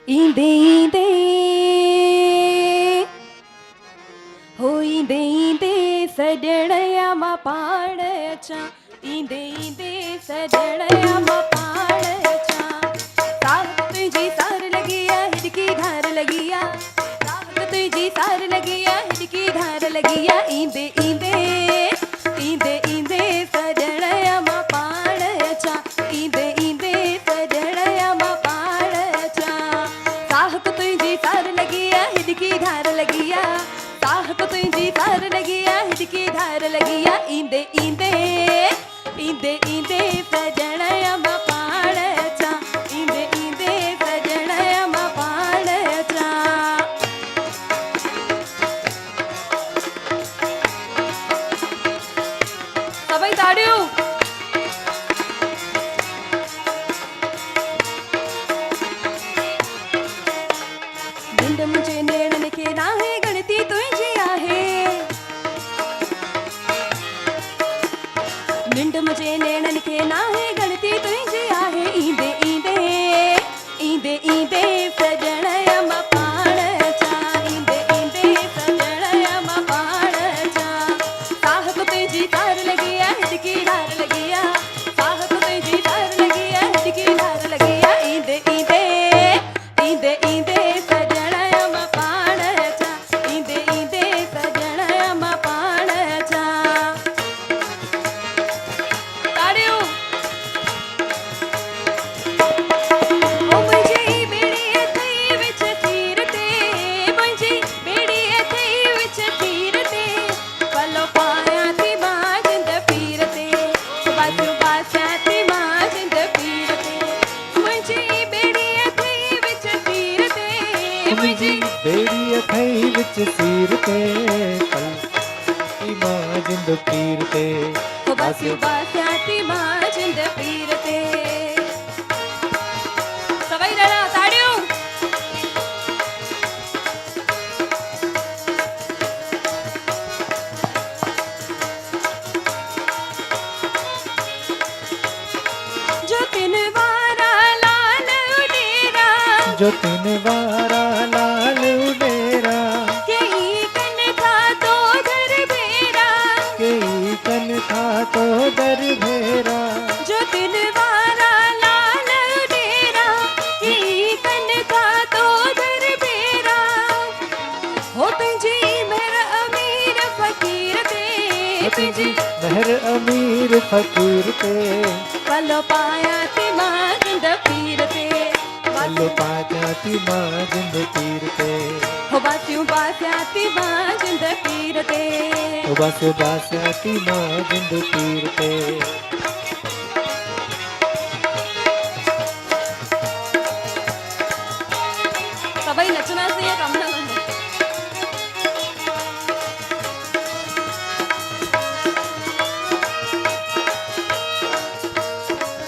ईंदे ईंदे हो ईंदे ईंदे सजणया मां पाण अचां ईंदे ईंदे सजणया मां पाण अचां साहब तुझी सार लगी आ हिडकी धार लगी आ साहब तुझी सार लगी आ हिडकी धार लगी आ ईंदे ईंदे ईंदे ईंदे सजणया मां पाण अचां ईंदे ईंदे सजणया मां पाण अचां साहब तुझी सार लगी आ हिडकी धार लगी आ साहब तुझी सार लगी आ हिडकी धार लगी आ ईंदे ईंदे ईंदे ईंदे सजणया मां पाण अचां ईंदे ईंदे सजणया मां पाण अचां सभई ताड़ियूं ढिंड मुझे नेड़न खे नाहे गणती तुझी आहे निंड मुझे नेड़न खे नाहे गणती तुझी आहे ईंदे ईंदे ईंदे ईंदे सजणया मां पाण अचां ईंदे ईंदे सजणया मां पाण अचां साहब तुझी तार लगी आ हिडकी धार लगी आ साहब तुझी तार लगी आ हिडकी धार लगी आ ईंदे ईंदे ईंदे ईंदे सजणया मां पाण अचां ईंदे ईंदे सजणया मां पाण अचां ताड़ियूं ओ मुंहिंजी बेड़ी अथई विच तीर ते मुंहिंजी बेड़ी अथई विच तीर ते पलो पायां थी मां जिंद पीर ते बासियूं बासियां थी मां जिंद पीर ते मुंहिंजी बेड़ी अथई विच तीर ते मुंहिंजी बेड़ी अथई विच सीर ते पल मां जिंद पीर ते बासियूं बासियां थी मां जिंद पीर ते सभई ॼणा ताड़ियूं जो तिन वारा लाल उडेरा जो तिन वारा लाल उडेरा कई कन था तो घर भेरा कई कन था तो दर भेरा जो तिन वारा लाल उडेरा कई कन था तो घर भेरा हो तुझी मेर अमीर फकीर ते तुझी महर अमीर फकीर ते पलो पाया थी मां जिंद पीर ते पल पाजा थी मां जिंद पीर ते हो बासियूं बासियां थी मां जिंद पीर ते बस बासियां थी मां जिंद पीर ते सभई नचना से ये कम न करो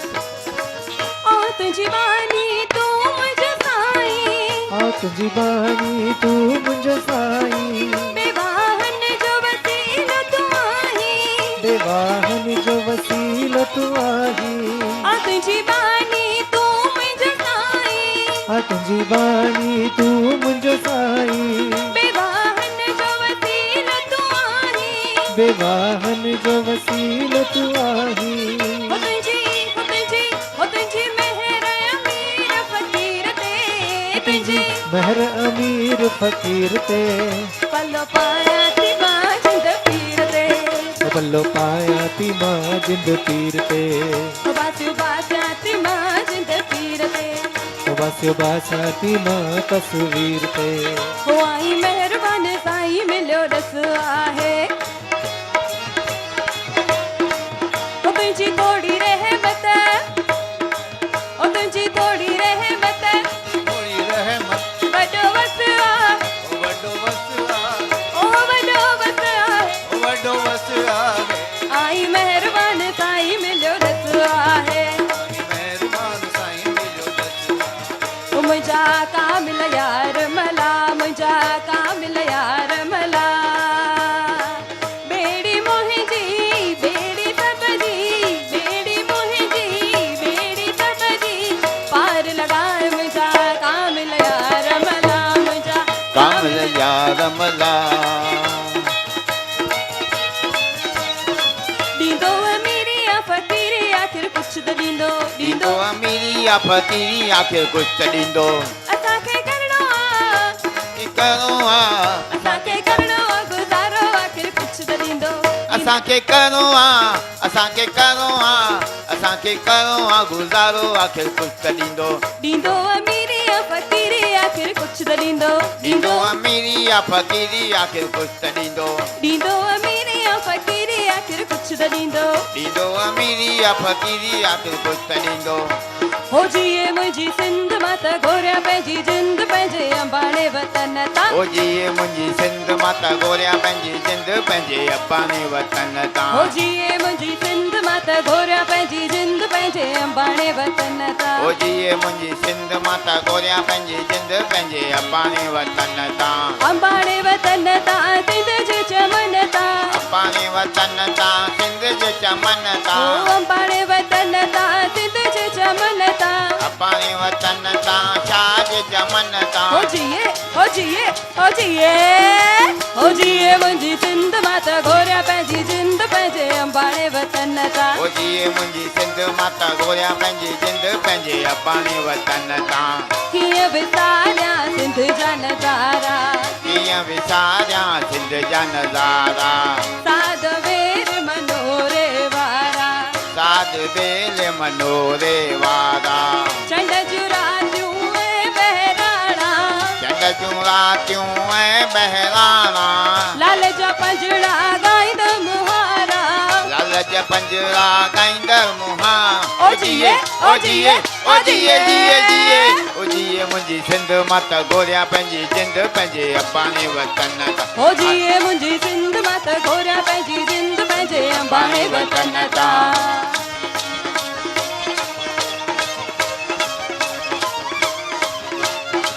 ओ तुझी बानी तू मुझ साईं आ तुझी बानी तू मुंहिंजो साईं बेवाहन जो वसीलो तू आहीं देवाहन जो वसीलो तू आही आ तुझी बानी तू मुझ साईं आ तुझी बानी तू मुंहिंजो साईं बेवाहन जो वसीलो तू आहीं बेवाहन जो वसीलो तू आही हो तुझी मेहर अमीर फकीर ते तुझी महर अमीर फकीर ते पलो पाया थी मां जिंद पीर ते बल्लो पाया थी मां जिंद पीर ते बासियूं बासियां थी मां जिंद पीर ते बस बासा थी मां तस्वीर ते हो आई महिरबान साईं मिलियो रस आहे हो तुंहिंजी थोड़ी रहमत हो तुंहिंजी थोड़ी रहमत थोड़ी रहमत वॾो वस आहे ओ वॾो वस आहे ओ वॾो वस आहे ओ वॾो वस आहे आई महिरबान साईं मिलियो रस आहे महिरबान साईं मिलियो दस ओ मुंहिंजा कामिल यार मला मुंहिंजा कामिल यार मला बेड़ी मुंहिंजी बेड़ी सबजी बेड़ी मुंहिंजी बेड़ी सबजी पार लॻाए मुंहिंजा कामिल यार रमला ॾींदो अमीरी या फ़क़ीरी आख़िर कुझु त ॾींदो ॾींदो अमीरी या फ़क़ीरी आख़िर कुझु त ॾींदो असांखे करिणो आहे करिणो आहे असांखे करिणो आहे गुज़ारो आख़िर कुझु त ॾींदो असांखे करिणो आहे असांखे करिणो आहे असांखे करिणो आहे गुज़ारो आख़िर कुझु त ॾींदो ॾींदो अमीरी या फ़क़ीरी आख़िर कुझु त ॾींदो ॾींदो अमीरी या फ़क़ीरी आख़िर कुझु त ॾींदो ॾींदो अमीरी या फ़क़ीरी आख़िर कुझु त ॾींदो ॾींदो अमीरी या फ़क़ीरी आख़िर कुझु त ॾींदो हो जीए मुंहिंजी सिंध मां त घोरिया पंहिंजी जिंद पंहिंजे अंबाणे वतन तां ओ जीए मुंहिंजी सिंध माता गोरिया पंहिंजी जिंद पंहिंजे अबाणे वतन हो तां जीए मुंहिंजी सिंध मां त घोरिया पंहिंजी जिंद पंहिंजे अंबाणे वतन तां ओ जीए मुंहिंजी सिंध माता गोरिया पंहिंजी जिंद पंहिंजे अबाणे वतन तां अंबाणे वतन तां सिंध जे चमन तां अबाणे वतन तां सिंध जे चमन हो तां अंबाणे वतन तां सिंध जे चमन तां अबाणे वतन तां छा जे चमन तां हो जीए हो जीए हो जीए हो जीए मुंहिंजी सिंध मां त घोरिया पंहिंजी जिंद पंहिंजे अंबाणे वतन तां ओ जीए मुंहिंजी सिंध माता गोरिया पंहिंजी जिंद पंहिंजे अबाणे वतन तां कीअं विसारियां सिंध जा नज़ारा कीअं विसारियां सिंध जा नज़ारा साध वेर मनोरे वारा साध बेल मनोरे वारा चंड जूं रातियूं ऐं बहिराणा चंड जूं रातियूं ऐं बहिराणा लाल जा पंजड़ा ॻाईंदो मुहारा लाल जा पंजड़ा ॻाईंदड़ मुहा ओ जीए ओ जीए ओ जीए जीए जीए ओ जीए मुंहिंजी सिंध माता गोरिया पंहिंजी जिंद पंहिंजे अबाणे वतन तां हो जीए मुंहिंजी सिंध मां त घोरिया पंहिंजी जिंद पंहिंजे अंबाणे वतन तां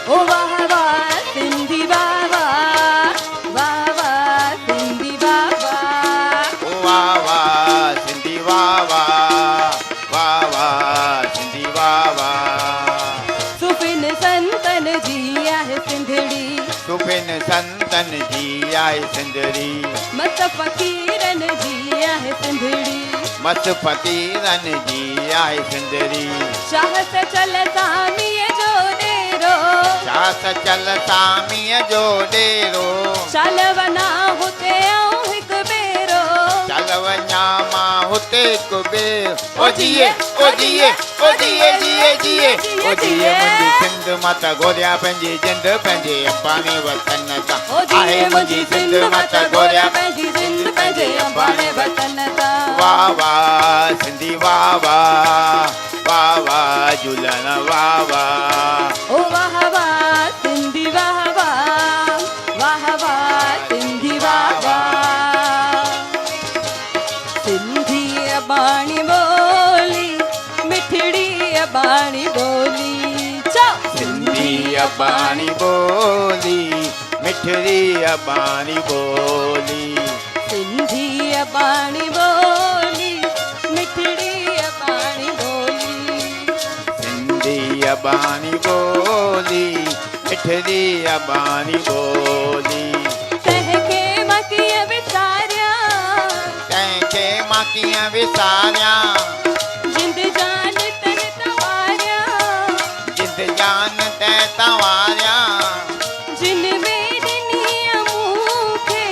ओ वाह वाह सिंधी वाह वाह वाह वाह सिंधी वाह वाह ओ वाह वाह सिंधी वाह वाह वाह वाह सिंधी वाह वाह सुफिन संतन जी आहे सिंधड़ी सुफिन संतन जी आहे सिंधड़ी मत फ़क़ीरन जी आहे सिंधड़ी मत फ़क़ीरन जी आहे सिंधड़ी चाहत चल सामीअ जो ॾेरो छात चल सामीअ जो ॾेरो चल वञा हुते आऊं हिकु भेरो चल वञा मां हुते हिकु बेर ओ जीए ओ जीए ओ जीए जीए जीए ओ जीए मुंहिंजी सिंध माता गोरिया पंहिंजी जिंद पंहिंजे अबाणे वतन तां ओ जीए मुंहिंजी सिंध मां त घोरिया पंहिंजी जिंद पंहिंजे अंबाणे वतन तां वाह वाह सिंधी वाह वाह वाह वाह झूलण वाह वाह ओ वाह वाह सिंधी वाह वाह वाह वाह सिंधी वाह वाह सिंधी अबाणी ॿोली मिठड़ी अबाणी ॿोली चओ सिंधी अबाणी ॿोली मिठड़ी अबाणी ॿोली सिंधी अबाणी ॿोली मिठड़ी अबाणी ॿोली सिंधी अबाणी ॿोली मिठड़ी अबाणी ॿोली तंहिंखे मां कीअं विसारियां कंहिंखे मां कीअं विसारियां जिंद जान तन तवारियां जिंद जान तै तवारियां जिन में ॾिनी मूंखे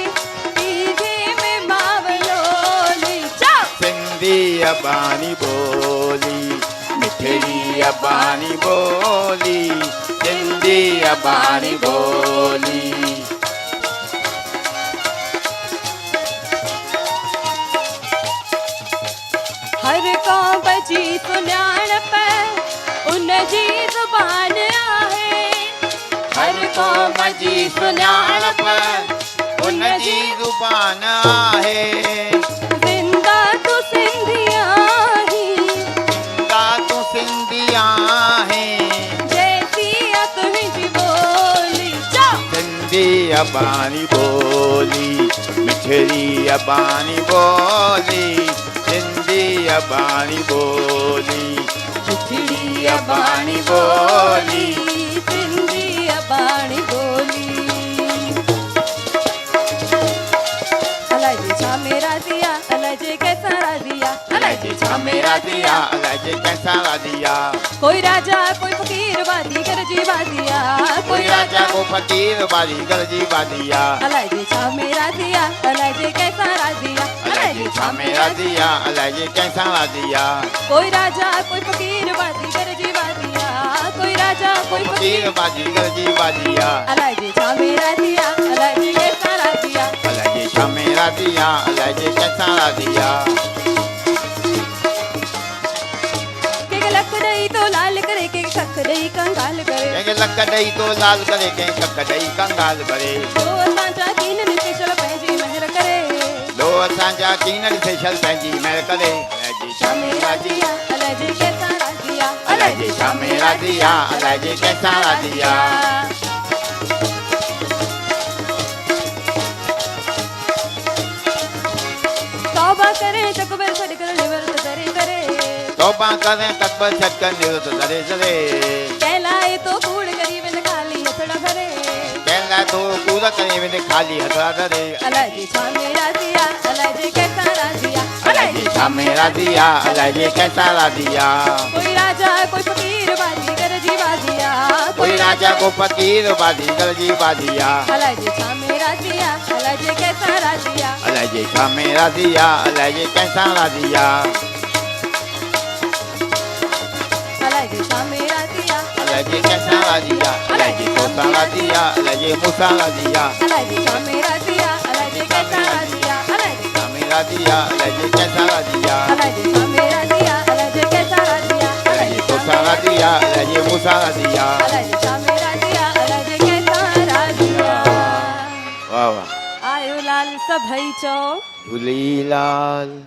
पीजे में मावलोली चओ सिंधी अबाणी ॿोली मिठड़ी अबाणी ॿोली सिंधी अबाणी ॿोली हर क़ौम जी सुञाणप उन जी ज़ुबान आहे हर क़ौम जी सुञाणप उन जी ज़ुबान आहे ज़िंदा तू सिंधी आहीं ज़िंदा तूं सिंधी आहीं जैसी आहे तुंहिंजी ॿोली चओ सिंधी अबाणी ॿोली मिठड़ी अबाणी ॿोली सिंधी अबाणी ॿोली मिठड़ी अबाणी ॿोली सिंधी अबाणी ॿोली छा मेरा दिया अलाए जे कैसा दिया कोई राजा कोई फकीर बाजी गरजी बाजिया कोई राजा को फकीर बाजी गरजी बादिया अलाए जे छा मेरा दिया अलाए जे कैसा राजिया अलाए जे छा मेरा दिया अलाए जे कैसा दिया कोई राजा कोई फकीर बाजी गरजी बाजिया कोई राजा कोई फकीर फकीर बाजी गरजी बादिया अलाए जे छा मेरा दिया अलाए जे कैसा राजिया अलाए जे छा मेरा दिया अलाए जे कैसा दिया के लक दई तो लाल करे के कख दई कंगाल करे के लक दई तो लाल करे के कख दई कंगाल करे तो असांजा कीन निशल पंहिंजी महर करे लो असांजा कीन स्पेशल पंहिंजी महर करे अलाए जे छा मेरा दिया अलाए जे कैसा राजिया अलाए जे छा मेरा दिया अलाए जे कैसा दिया तौबा करे तकबर छड़ कर लिवर तरे करे तौबा करें तकबर छटकर निरत दरे दरे कहलाए तो कूड़ गरीब न खाली हथड़ा भरे कहला तो पूरा करे में खाली हथरा दरे अलाए जे छा मेरा दिया अलाए जे कैसा राजिया अलाए जे छा मेरा दिया अलाए जे कैसा दिया कोई राजा कोई फकीर बाजी गरजी बाजिया कोई राजा को फकीर बाजी गरजी बादिया अलाए जे छा मेरा दिया अलाए जे कैसा राजिया अलाए जे छा मेरा दिया अलाए जे कैसा दिया अलाए जे छा मेरा दिया अलाए जे कैसा दिया अलाए जे कोसा दिया अलाए जे मूसा दिया अलाए जे छा मेरा दिया अलाए जे कैसा राजिया अलाए जे छा मेरा दिया अलाए जे कैसा दिया अलाए जे छा मेरा दिया अलाए जे कैसा राजिया अलाए जे कोसा दिया अलाए जे मूसा दिया अलाए जे छा मेरा दिया अलाए जे कैसा राजिया वाह वाह आयो लाल सभई चो झूलेलाल